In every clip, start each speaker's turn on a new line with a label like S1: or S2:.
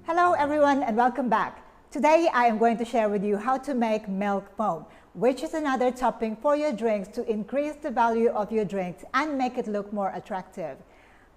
S1: Hello everyone and welcome back. Today I am going to share with you how to make milk foam, which is another topping for your drinks to increase the value of your drinks and make it look more attractive.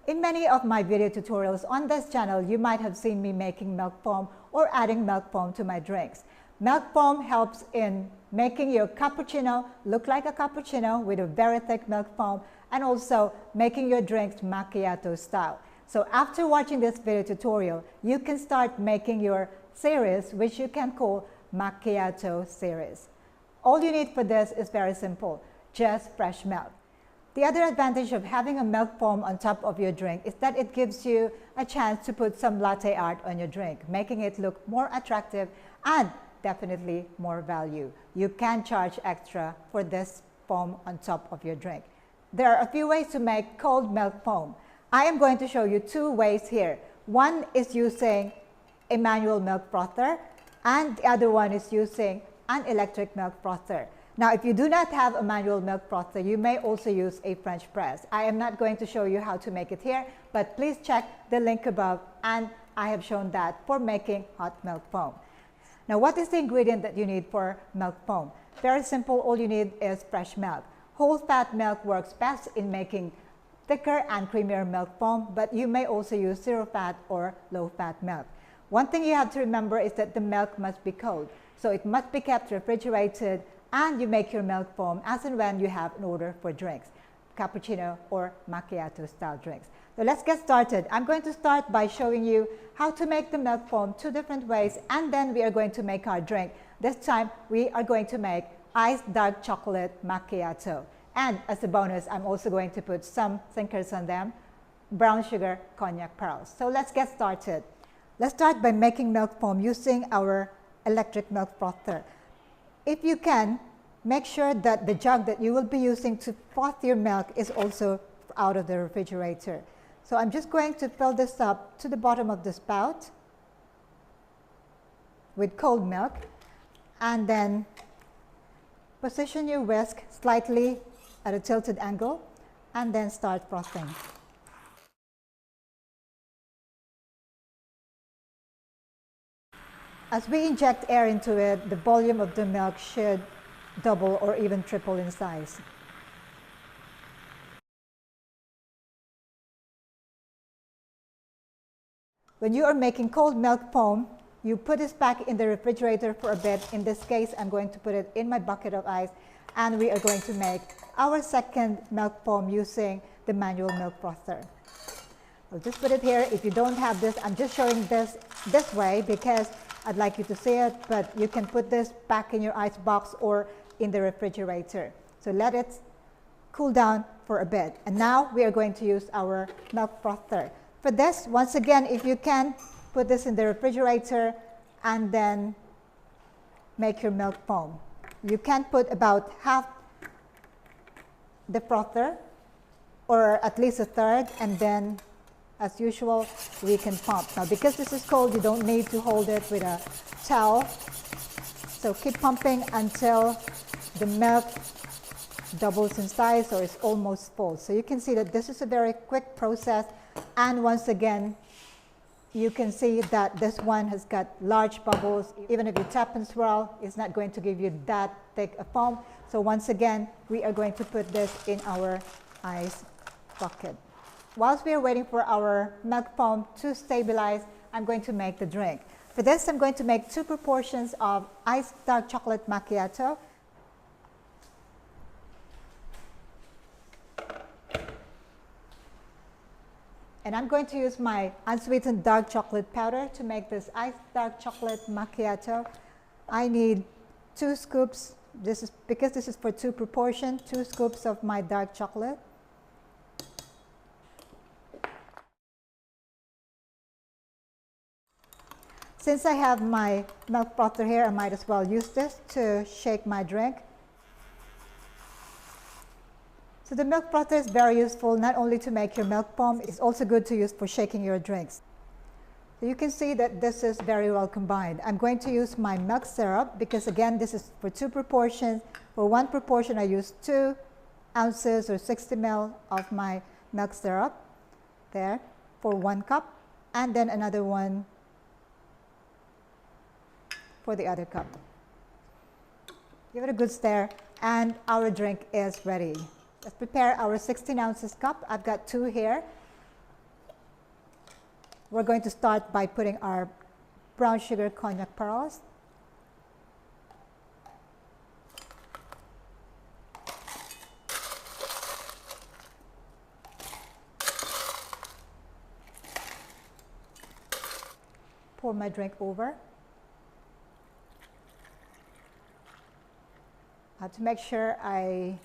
S1: In many of my video tutorials on this channel, you might have seen me making milk foam or adding milk foam to my drinks. Milk foam helps in making your cappuccino look like a cappuccino with a very thick milk foam and also making your drinks macchiato style. So after watching this video tutorial, you can start making your series, which you can call macchiato series. All you need for this is very simple, just fresh milk. The other advantage of having a milk foam on top of your drink is that it gives you a chance to put some latte art on your drink, making it look more attractive and definitely more value. You can charge extra for this foam on top of your drink. There are a few ways to make cold milk foam. I am going to show you two ways here. One is using a manual milk frother and the other one is using an electric milk frother. Now, if you do not have a manual milk frother, you may also use a French press. I am not going to show you how to make it here, but please check the link above and I have shown that for making hot milk foam. Now, what is the ingredient that you need for milk foam? Very simple, all you need is fresh milk. Whole fat milk works best in making thicker and creamier milk foam, but you may also use zero fat or low fat milk. One thing you have to remember is that the milk must be cold, so it must be kept refrigerated and you make your milk foam as and when you have an order for drinks, cappuccino or macchiato style drinks. So let's get started. I'm going to start by showing you how to make the milk foam two different ways, and then we are going to make our drink. This time we are going to make iced dark chocolate macchiato. And as a bonus, I'm also going to put some thinkers on them, brown sugar cognac pearls. So let's get started. Let's start by making milk foam using our electric milk frother. If you can, make sure that the jug that you will be using to froth your milk is also out of the refrigerator. So I'm just going to fill this up to the bottom of the spout with cold milk, and then position your whisk slightly at a tilted angle and then start frothing. As we inject air into it, the volume of the milk should double or even triple in size. When you are making cold milk foam, you put this back in the refrigerator for a bit. In this case, I'm going to put it in my bucket of ice, and we are going to make our second milk foam using the manual milk frother. I'll just put it here. If you don't have this, I'm just showing this way because I'd like you to see it, but you can put this back in your ice box or in the refrigerator. So let it cool down for a bit. And now we are going to use our milk frother. For this, once again, if you can, put this in the refrigerator and then make your milk foam. You can put about half the frother or at least a third, and then as usual, we can pump. Now, because this is cold, you don't need to hold it with a towel. So keep pumping until the milk doubles in size or is almost full. So you can see that this is a very quick process. And once again, you can see that this one has got large bubbles. Even if you tap and swirl, it's not going to give you that thick a foam. So once again, we are going to put this in our ice bucket. Whilst we are waiting for our milk foam to stabilize, I'm going to make the drink. For this, I'm going to make two proportions of iced dark chocolate macchiato. And I'm going to use my unsweetened dark chocolate powder to make this iced dark chocolate macchiato. I need 2 scoops. Because this is for 2 proportion, 2 scoops of my dark chocolate. Since I have my milk frother here, I might as well use this to shake my drink. So the milk frother is very useful not only to make your milk foam, it's also good to use for shaking your drinks. So you can see that this is very well combined. I'm going to use my milk syrup because again, this is for 2 proportions. For 1 proportion, I use 2 ounces or 60 ml of my milk syrup there for 1 cup, and then another one for the other cup. Give it a good stir, and our drink is ready. Let's prepare our 16 ounces cup. I've got 2 here. We're going to start by putting our brown sugar cognac pearls. Pour my drink over. I have to make sure I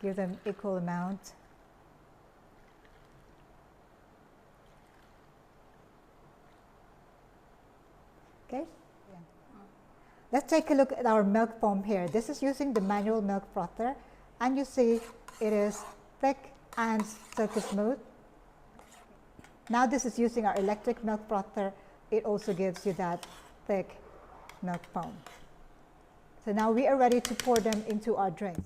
S1: give them equal amount. Okay. Yeah. Let's take a look at our milk foam here. This is using the manual milk frother, and you see it is thick and silky smooth. Now this is using our electric milk frother. It also gives you that thick milk foam. So now we are ready to pour them into our drinks.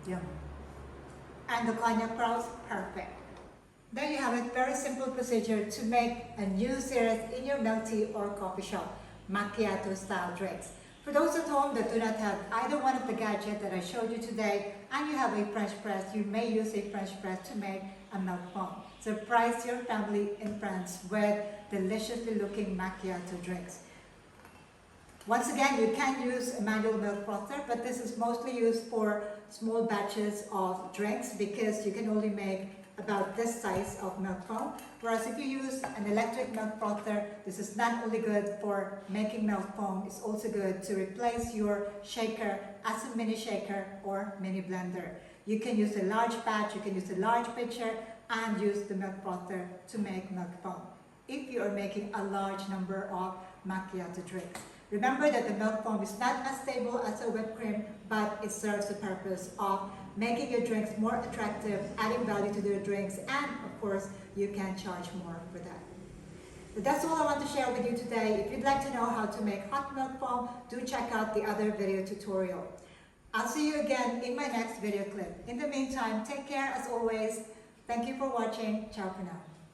S1: Yum. And the cognac pearls, perfect. There you have it, very simple procedure to make a new series in your milk tea or coffee shop, macchiato style drinks. For those at home that do not have either one of the gadgets that I showed you today, and you have a French press, you may use a French press to make a milk foam. Surprise your family in France with deliciously looking macchiato drinks. Once again, you can use a manual milk frother, but this is mostly used for small batches of drinks because you can only make about this size of milk foam. Whereas if you use an electric milk frother, this is not only good for making milk foam, it's also good to replace your shaker as a mini shaker or mini blender. You can use a large batch, you can use a large pitcher, and use the milk frother to make milk foam if you are making a large number of macchiato drinks. Remember that the milk foam is not as stable as a whipped cream, but it serves the purpose of making your drinks more attractive, adding value to their drinks, and of course, you can charge more for that. But that's all I want to share with you today. If you'd like to know how to make hot milk foam, do check out the other video tutorial. I'll see you again in my next video clip. In the meantime, take care as always. Thank you for watching. Ciao for now.